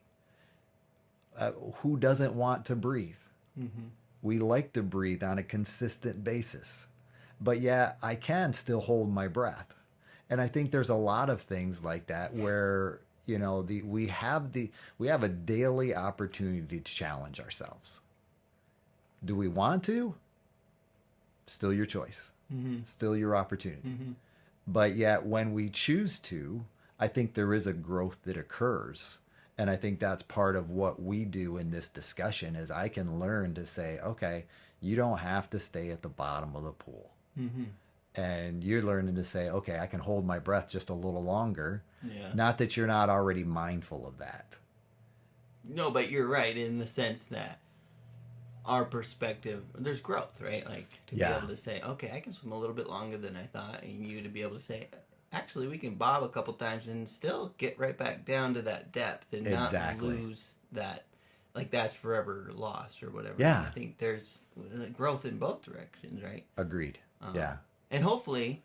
Who doesn't want to breathe? Mm-hmm. We like to breathe on a consistent basis. But yeah, I can still hold my breath. And I think there's a lot of things like that where, we have a daily opportunity to challenge ourselves. Do we want to? Still your choice. Mm-hmm. Still your opportunity. Mm-hmm. But yet when we choose to, I think there is a growth that occurs. And I think that's part of what we do in this discussion is I can learn to say, okay, you don't have to stay at the bottom of the pool. Mm-hmm. And you're learning to say, okay, I can hold my breath just a little longer. Yeah. Not that you're not already mindful of that. No, but you're right in the sense that our perspective, there's growth, right? Like to be able to say, okay, I can swim a little bit longer than I thought, and you to be able to say, actually, we can bob a couple times and still get right back down to that depth and not lose that, like that's forever lost or whatever. Yeah. I think there's growth in both directions, right? Agreed. Yeah. And hopefully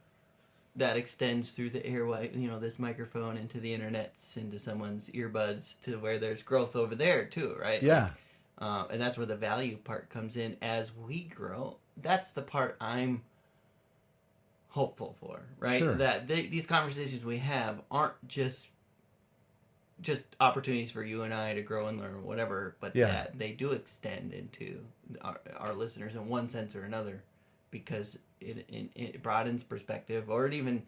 that extends through the airway, this microphone into the internets, into someone's earbuds to where there's growth over there too, right? Yeah. And that's where the value part comes in as we grow. That's the part I'm hopeful for, right? Sure. That these conversations we have aren't just opportunities for you and I to grow and learn or whatever, but that they do extend into our listeners in one sense or another, because it broadens perspective, or it even,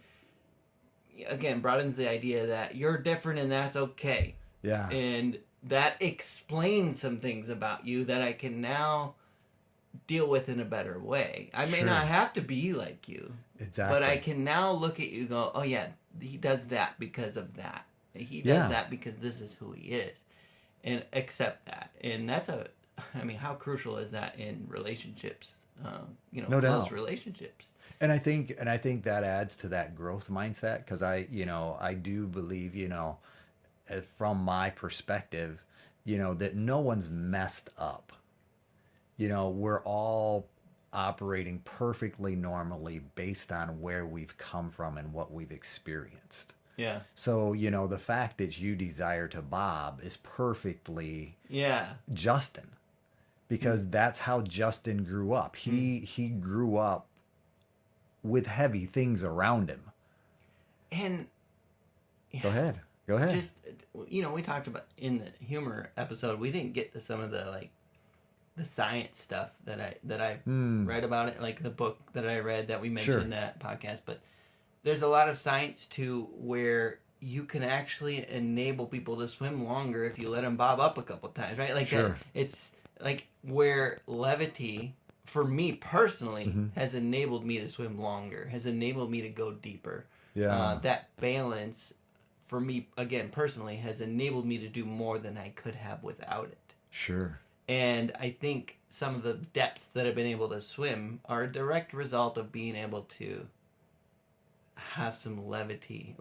again, broadens the idea that you're different and that's okay. Yeah. And that explains some things about you that I can now deal with in a better way. I may not have to be like you. Exactly. But I can now look at you and go, oh yeah, he does that because of that. He does that because this is who he is. And accept that. And that's how crucial is that in relationships? No close doubt. Relationships. And I think that adds to that growth mindset, because I do believe, from my perspective, that no one's messed up. We're all operating perfectly normally based on where we've come from and what we've experienced. Yeah. So, the fact that you desire to bob is perfectly Justin, because that's how Justin grew up. He grew up with heavy things around him. And Go ahead. Just, we talked about in the humor episode, we didn't get to some of the the science stuff that I've read about it, like the book that I read that we mentioned in that podcast. But there's a lot of science to where you can actually enable people to swim longer if you let them bob up a couple times, right? Like it's like where levity, for me personally, has enabled me to swim longer, has enabled me to go deeper. Yeah. That balance, for me, again, personally, has enabled me to do more than I could have without it. Sure. And I think some of the depths that I've been able to swim are a direct result of being able to have some levity.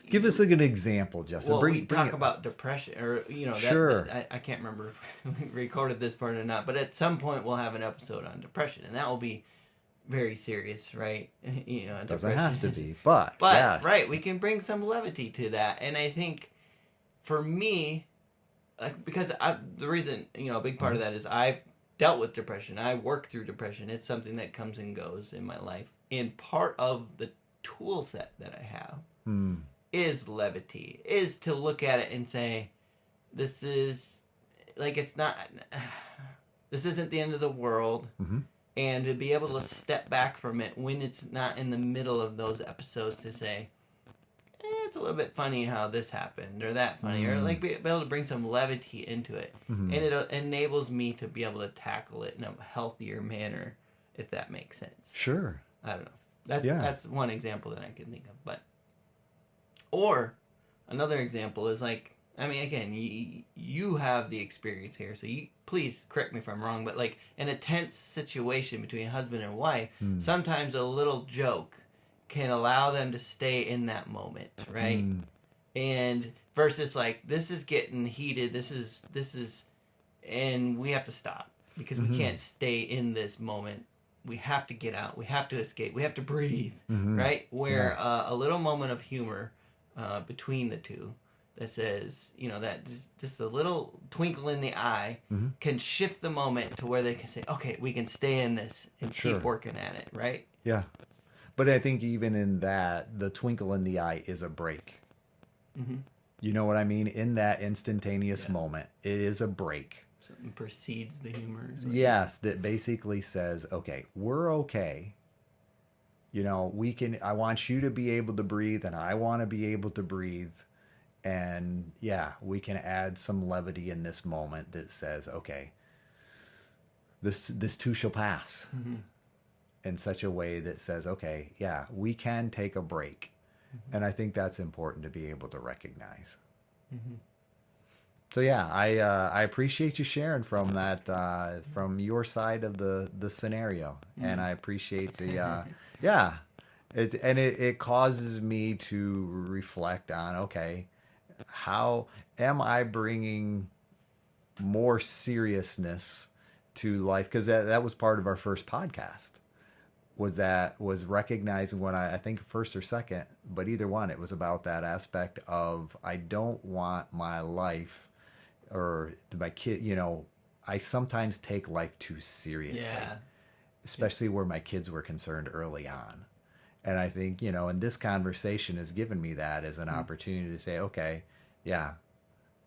Give us an example, Justin. Well, we talk about depression, or I can't remember if we recorded this part or not, but at some point we'll have an episode on depression, and that will be very serious, right? It doesn't have to be, but yes. Right, we can bring some levity to that, and I think for me, because the reason, a big part of that is I've dealt with depression. I work through depression. It's something that comes and goes in my life, and part of the tool set that I have is levity, is to look at it and say, this is this isn't the end of the world. And to be able to step back from it when it's not in the middle of those episodes to say, it's a little bit funny how this happened or that funny, or be able to bring some levity into it. And it enables me to be able to tackle it in a healthier manner, if that makes sense. Sure. I don't know. That's one example that I can think of. Or another example is again, you have the experience here, so please correct me if I'm wrong, but in a tense situation between husband and wife, sometimes a little joke can allow them to stay in that moment, right? And versus this is getting heated, this is, and we have to stop because we can't stay in this moment. We have to get out. We have to escape. We have to breathe, right? Where a little moment of humor between the two that says, that just a little twinkle in the eye can shift the moment to where they can say, okay, we can stay in this and keep working at it, right? Yeah. But I think even in that, the twinkle in the eye is a break. You know what I mean? In that instantaneous moment, it is a break. Something precedes the humor. Yes, that basically says, okay, we're okay. I want you to be able to breathe, and I want to be able to breathe. And we can add some levity in this moment that says, okay, this too shall pass. In such a way that says, okay, we can take a break. And I think that's important to be able to recognize. So yeah, I appreciate you sharing from that from your side of the scenario, and I appreciate the yeah, it causes me to reflect on, okay, how am I bringing more seriousness to life, because that was part of our first podcast, was recognizing when I think first or second, but either one, it was about that aspect of I don't want my life or my kid, I sometimes take life too seriously, Yeah. especially where my kids were concerned early on. And I think, and this conversation has given me that as an opportunity to say, okay, yeah,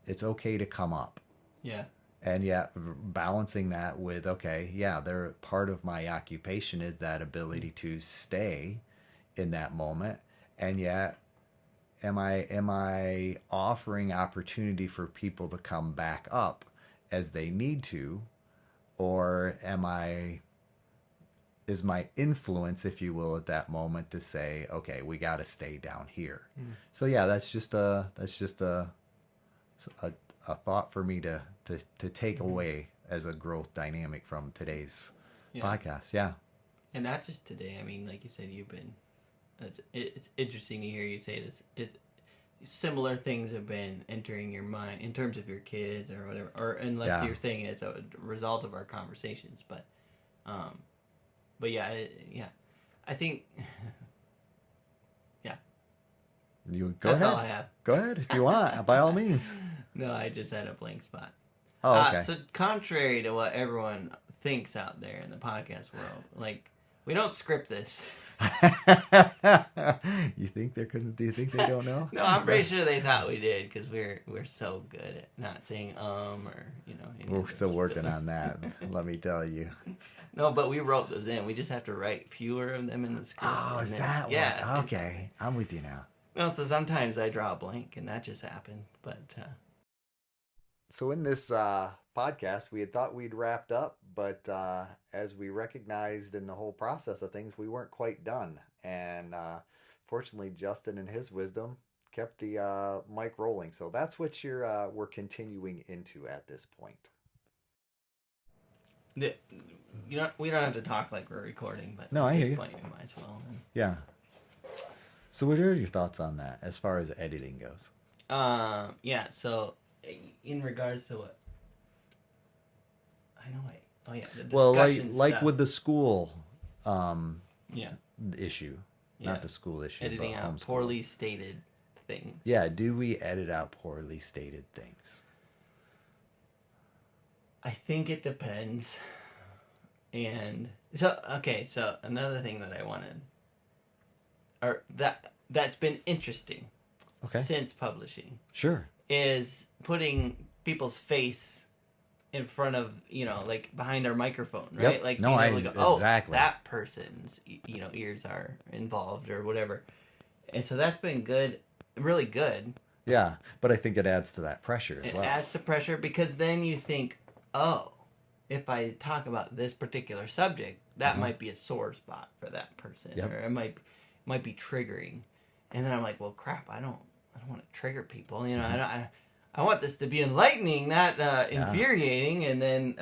it's okay to come up. Yeah. And yet balancing that with, okay, yeah, they're part of my occupation is that ability to stay in that moment. And yet am I offering opportunity for people to come back up as they need to, or is my influence, if you will, at that moment to say, okay, we got to stay down here. So yeah, that's just a thought for me to take away as a growth dynamic from today's podcast. Yeah. And not just today. I mean, like you said, it's interesting to hear you say this. Similar things have been entering your mind in terms of your kids or whatever, or unless you're saying it's a result of our conversations. But yeah, I think, yeah. That's all I have. Go ahead if you want, by all means. No, I just had a blank spot. Oh, okay. So contrary to what everyone thinks out there in the podcast world, like, we don't script this. You think they're couldn't? Do you think they don't know? No, I'm pretty sure they thought we did, because we're so good at not saying or We're still working on that. Let me tell you. No, but we wrote those in. We just have to write fewer of them in the script. Oh, is that? Yeah. Okay, I'm with you now. Well, so sometimes I draw a blank, and that just happened. But so in this podcast, we had thought we'd wrapped up, but as we recognized in the whole process of things, we weren't quite done. And fortunately, Justin, in his wisdom, kept the mic rolling. So that's what we're continuing into at this point. we don't have to talk like we're recording, but no, I hear you. Point, we might as well. Yeah. So what are your thoughts on that as far as editing goes? Yeah. So in regards to what I know, well, like with the school, issue, not the school issue, editing out poorly stated things. Yeah. Do we edit out poorly stated things? I think it depends. And so another thing that I wanted, or that's been interesting since publishing, sure, is putting people's face in front of, like behind our microphone, right? Yep. Like, no, exactly. That person's, ears are involved or whatever. And so that's been good, really good. Yeah, but I think it adds to that pressure as well. It adds to pressure because then you think, oh, if I talk about this particular subject, that might be a sore spot for that person, or it might be triggering. And then I'm like, well, crap, I don't want to trigger people. I want this to be enlightening, not infuriating. And then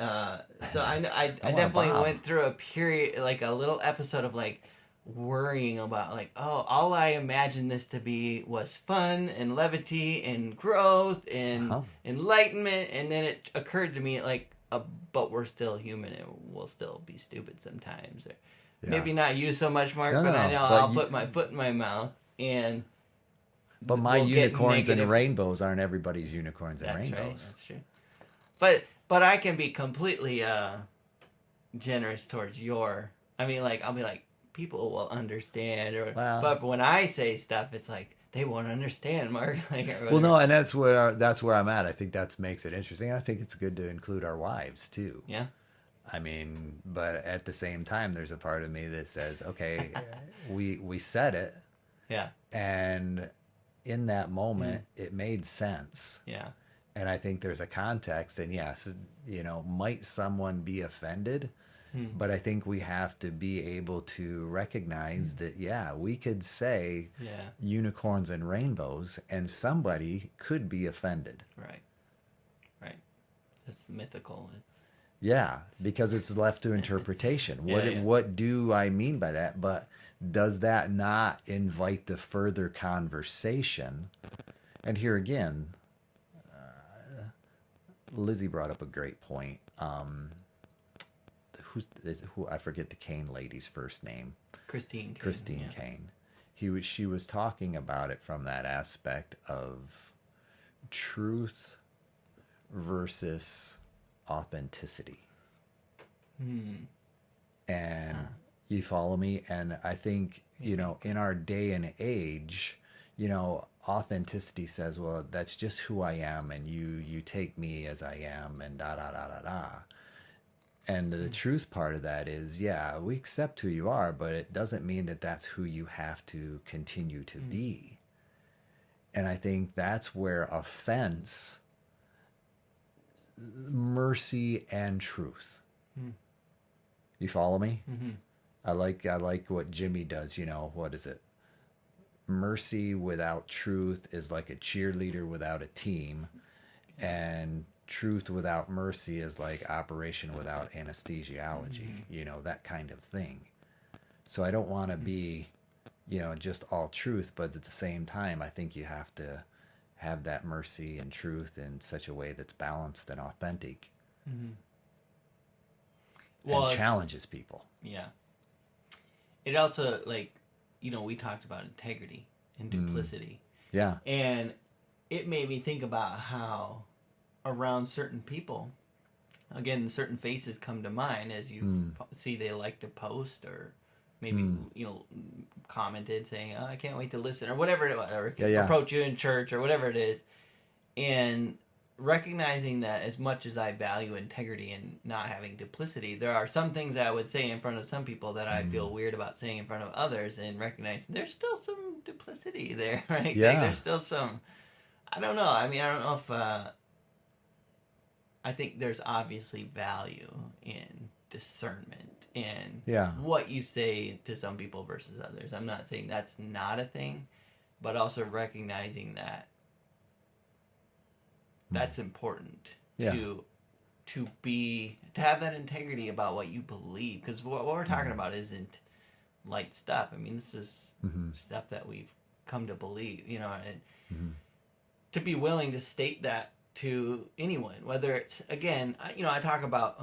so I definitely went through a period, like a little episode of like worrying about like, oh, all I imagined this to be was fun and levity and growth and enlightenment. And then it occurred to me like, but we're still human and we'll still be stupid sometimes. Or maybe not you so much, Mark, but I know I'll put my foot in my mouth and. But my unicorns and rainbows aren't everybody's unicorns and rainbows. Right, that's true. But I can be completely generous towards I'll be like, people will understand. But when I say stuff, it's like, they won't understand, Mark. Well, no, and that's where I'm at. I think that makes it interesting. I think it's good to include our wives, too. Yeah. I mean, but at the same time, there's a part of me that says, okay, we said it. Yeah. And in that moment, it made sense. Yeah. And I think there's a context, and yes, might someone be offended? But I think we have to be able to recognize that, we could say unicorns and rainbows, and somebody could be offended. Right. It's mythical. Because it's left to interpretation. What do I mean by that? But does that not invite the further conversation? And here again, Lizzie brought up a great point. Who I forget the Kane lady's first name. Christine Kane. She was talking about it from that aspect of truth versus authenticity. And you follow me? And I think, in our day and age, authenticity says, well, that's just who I am, and you take me as I am, and da da da da da. And the truth part of that is, we accept who you are, but it doesn't mean that that's who you have to continue to be. And I think that's where offense, mercy, and truth. You follow me? I like what Jimmy does. What is it? Mercy without truth is like a cheerleader without a team, and truth without mercy is like operation without anesthesiology. That kind of thing. So I don't want to be, just all truth, but at the same time, I think you have to have that mercy and truth in such a way that's balanced and authentic. And challenges people. Yeah. It also, we talked about integrity and duplicity. Yeah. And it made me think about how around certain people, again, certain faces come to mind as you see they like to post or maybe, commented saying, oh, I can't wait to listen or whatever it was, or approach you in church or whatever it is. And recognizing that as much as I value integrity and not having duplicity, there are some things that I would say in front of some people that I feel weird about saying in front of others, and recognizing there's still some duplicity there, right? Yeah. There's still some, I don't know. I mean, I don't know if, I think there's obviously value in discernment and what you say to some people versus others. I'm not saying that's not a thing, but also recognizing that that's important to have that integrity about what you believe, because what we're talking about isn't light stuff. I mean, this is stuff that we've come to believe, and to be willing to state that to anyone, whether it's, again, I talk about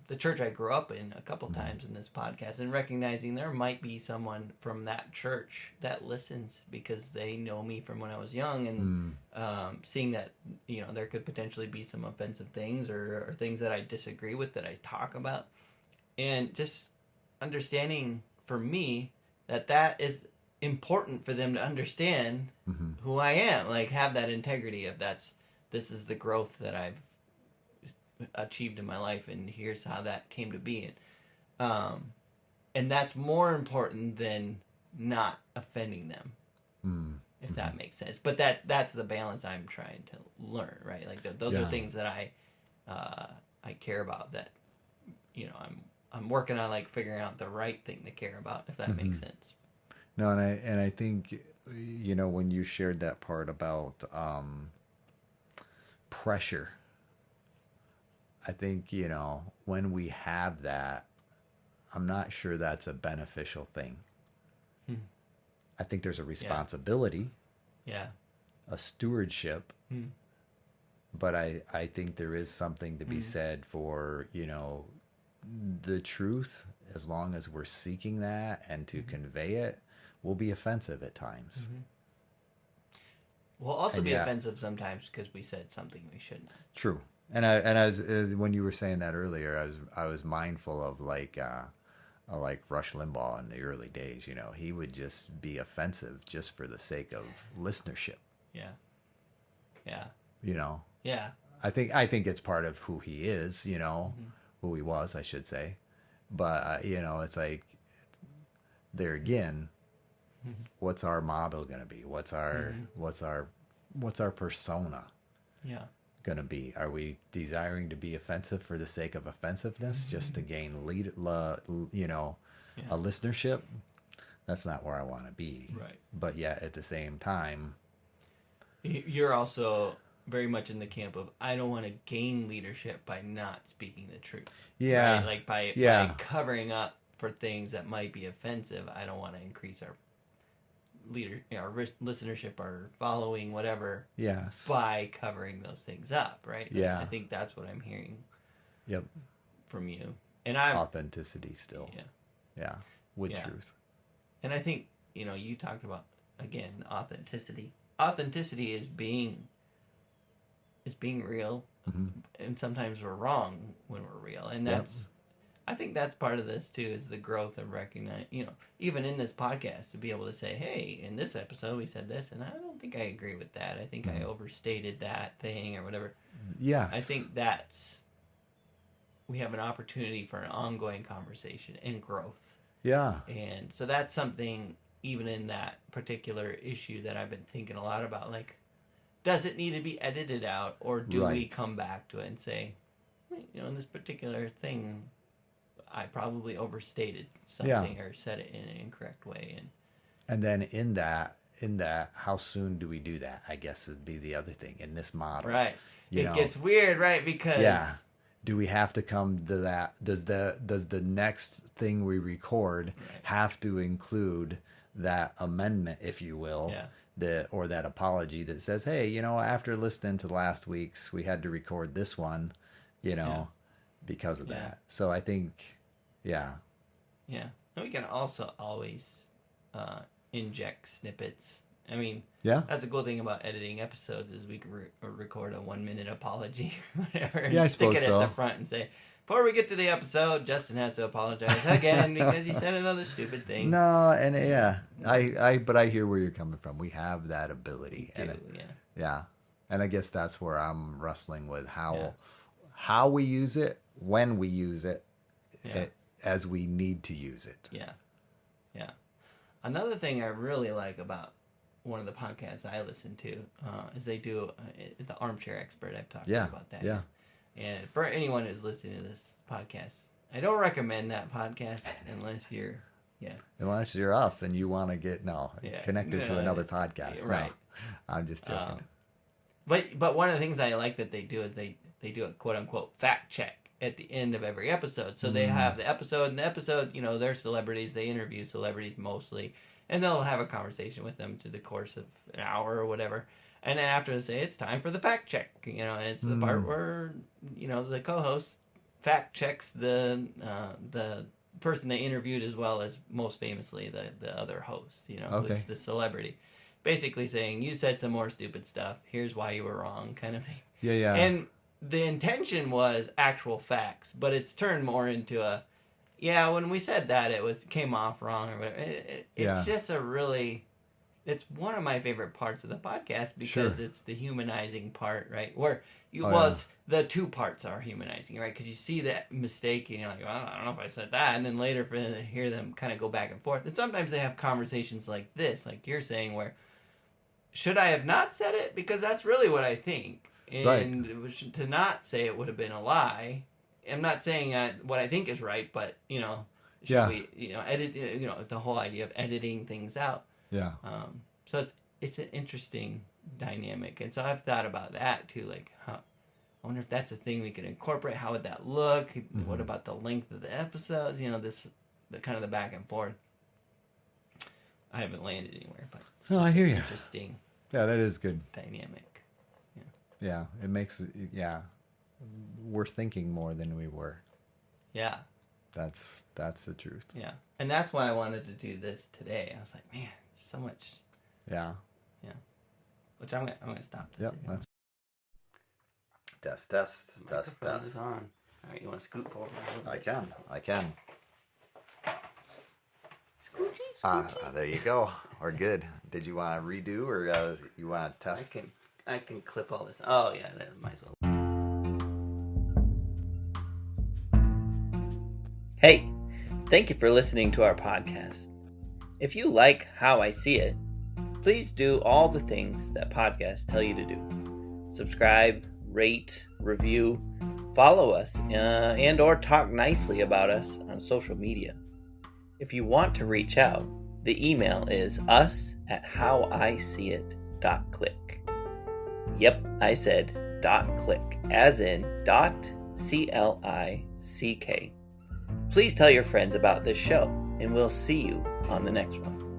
the church I grew up in a couple times in this podcast, and recognizing there might be someone from that church that listens because they know me from when I was young, and seeing that there could potentially be some offensive things or things that I disagree with that I talk about, and just understanding for me that is important for them to understand who I am, have that integrity of this is the growth that I've achieved in my life, and here's how that came to be. And that's more important than not offending them, if that makes sense. But that's the balance I'm trying to learn, right? Those are things that I care about, that I'm working on, figuring out the right thing to care about, if that makes sense. No, and I think when you shared that part about pressure, I think when we have that, I'm not sure that's a beneficial thing. I think there's a responsibility, a stewardship, but I think there is something to be said for the truth. As long as we're seeking that and to convey it, will be offensive at times. Will also be offensive sometimes because we said something we shouldn't. True. And as when you were saying that earlier, I was mindful of like Rush Limbaugh in the early days. He would just be offensive just for the sake of listenership. Yeah. Yeah. I think it's part of who he is. Who he was, I should say. But it's like, there again, what's our model going to be? What's our persona going to be? Are we desiring to be offensive for the sake of offensiveness, just to gain a listenership? That's not where I want to be. Right. But yet at the same time, you're also very much in the camp of I don't want to gain leadership by not speaking the truth. Yeah. Right? Like by covering up for things that might be offensive. I don't want to increase our our listenership, our following, whatever. Yes. By covering those things up, right? Yeah. I think that's what I'm hearing. Yep. From you, and I'm authenticity still. Yeah. Yeah. With truth. And I think you talked about again authenticity. Authenticity is being real, and sometimes we're wrong when we're real, and that's. I think that's part of this too, is the growth of recognize, even in this podcast, to be able to say, hey, in this episode we said this, and I don't think I agree with that. I think I overstated that thing or whatever. Yes. I think we have an opportunity for an ongoing conversation and growth. Yeah. And so that's something, even in that particular issue, that I've been thinking a lot about. Like, does it need to be edited out, or do we come back to it and say, in this particular thing, I probably overstated something or said it in an incorrect way, and then in that, how soon do we do that? I guess would be the other thing in this model, right? It gets weird, right? Because do we have to come to that? Does the next thing we record have to include that amendment, if you will, or that apology that says, hey, after listening to last week's, we had to record this one, because of that. So I think. Yeah. And we can also always inject snippets. I mean, that's the cool thing about editing episodes is we can record a 1-minute apology or whatever, and stick it at the front and say, before we get to the episode, Justin has to apologize again because he said another stupid thing. No, and but I hear where you're coming from. We have that ability. And I guess that's where I'm wrestling with how we use it, when we use it. As we need to use it. Yeah. Another thing I really like about one of the podcasts I listen to is they do the Armchair Expert. I've talked about that. Yeah. And for anyone who's listening to this podcast, I don't recommend that podcast unless you're unless you're us and you want to get connected to another podcast. Right. No, I'm just joking. But one of the things I like that they do is they do a quote unquote fact check at the end of every episode. So they have the episode, and the episode, they're celebrities. They interview celebrities mostly, and they'll have a conversation with them through the course of an hour or whatever. And then after they say, it's time for the fact check, and it's the part where, the co-host fact checks the person they interviewed, as well as most famously the other host, who's the celebrity. Basically saying, you said some more stupid stuff. Here's why you were wrong, kind of thing. Yeah. And the intention was actual facts, but it's turned more into when we said that, it came off wrong or whatever. It's just it's one of my favorite parts of the podcast because it's the humanizing part, right? Where it's the two parts are humanizing, right? Because you see that mistake and you're like, well, I don't know if I said that. And then later for to hear them kind of go back and forth. And sometimes they have conversations like this, like you're saying, where should I have not said it? Because that's really what I think. And to not say it would have been a lie. I'm not saying what I think is right, but should we edit? The whole idea of editing things out. Yeah. So it's an interesting dynamic, and so I've thought about that too. Like, I wonder if that's a thing we could incorporate. How would that look? What about the length of the episodes? The kind of the back and forth. I haven't landed anywhere, but I hear you. Interesting. Yeah, that is good Dynamic. Yeah, it makes it. Yeah, we're thinking more than we were. Yeah. That's the truth. Yeah, and that's why I wanted to do this today. I was like, man, there's so much. Yeah. Which I'm gonna stop this. Yep. That's test. Is on. All right, you want to scoot forward? I can. Scoochie. There you go. We're good. Did you want to redo or you want to test? I can clip all this. Oh yeah, that might as well. Hey, thank you for listening to our podcast. If you like How I See It, please do all the things that podcasts tell you to do. Subscribe, rate, review, follow us, and or talk nicely about us on social media. If you want to reach out, the email is us@howiseeit.click. Yep, I said .click, as in .click. Please tell your friends about this show, and we'll see you on the next one.